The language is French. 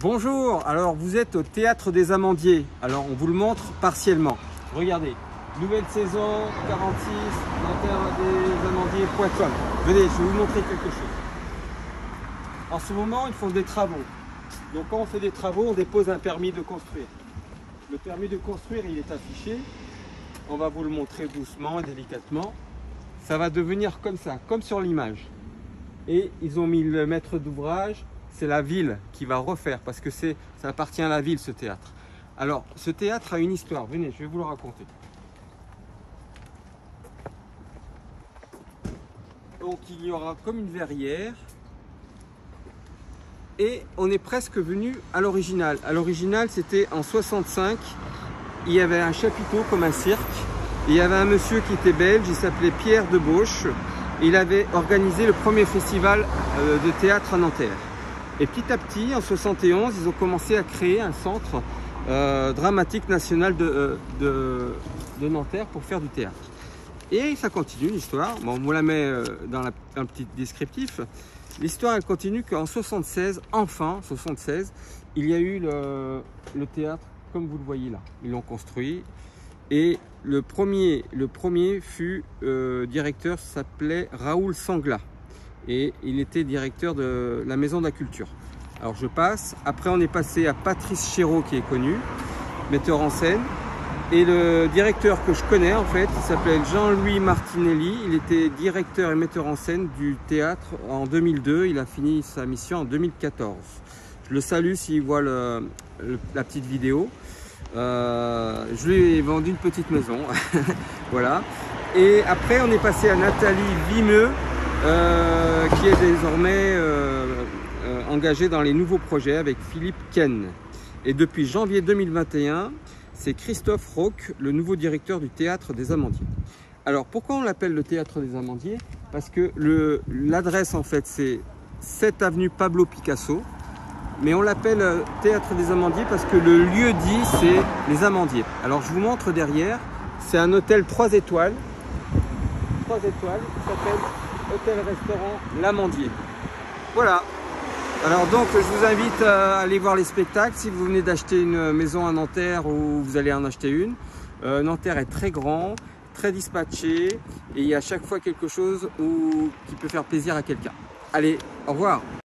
Bonjour, alors vous êtes au Théâtre des Amandiers. Alors on vous le montre partiellement. Regardez, nouvelle saison 46, nanterredesamandiers.com. Venez, je vais vous montrer quelque chose. En ce moment, ils font des travaux. Donc quand on fait des travaux, on dépose un permis de construire. Le permis de construire, il est affiché. On va vous le montrer doucement et délicatement. Ça va devenir comme ça, comme sur l'image. Et ils ont mis le maître d'ouvrage. C'est la ville qui va refaire parce que ça appartient à la ville, ce théâtre. Alors, ce théâtre a une histoire. Venez, je vais vous le raconter. Donc, il y aura comme une verrière. Et on est presque venu à l'original. À l'original, c'était en 65. Il y avait un chapiteau comme un cirque. Et il y avait un monsieur qui était belge, il s'appelait Pierre Debauche. Il avait organisé le premier festival de théâtre à Nanterre. Et petit à petit, en 71, ils ont commencé à créer un centre dramatique national de Nanterre pour faire du théâtre. Et ça continue l'histoire. Bon, on vous la met dans un petit descriptif. L'histoire, elle continue qu'en 76, enfin, 76, il y a eu le théâtre comme vous le voyez là. Ils l'ont construit. Et le premier fut directeur, s'appelait Raoul Sangla. Et il était directeur de la Maison de la Culture. Alors je passe. Après on est passé à Patrice Chéreau qui est connu, metteur en scène. Et le directeur que je connais en fait, il s'appelle Jean-Louis Martinelli. Il était directeur et metteur en scène du théâtre en 2002. Il a fini sa mission en 2014. Je le salue s'il voit la petite vidéo. Je lui ai vendu une petite maison. Voilà. Et après on est passé à Nathalie Vimeux. Qui est désormais engagé dans les nouveaux projets avec Philippe Ken. Et depuis janvier 2021, c'est Christophe Rauque, le nouveau directeur du Théâtre des Amandiers. Alors pourquoi on l'appelle le Théâtre des Amandiers? Parce que l'adresse en fait c'est 7 avenue Pablo Picasso, mais on l'appelle Théâtre des Amandiers parce que le lieu dit c'est les Amandiers. Alors je vous montre derrière, c'est un hôtel 3 étoiles. 3 étoiles, qui s'appelle Hôtel-Restaurant L'Amandier. Voilà. Alors donc je vous invite à aller voir les spectacles si vous venez d'acheter une maison à Nanterre ou vous allez en acheter une. Nanterre est très grand, très dispatché et il y a à chaque fois quelque chose qui peut faire plaisir à quelqu'un. Allez, au revoir.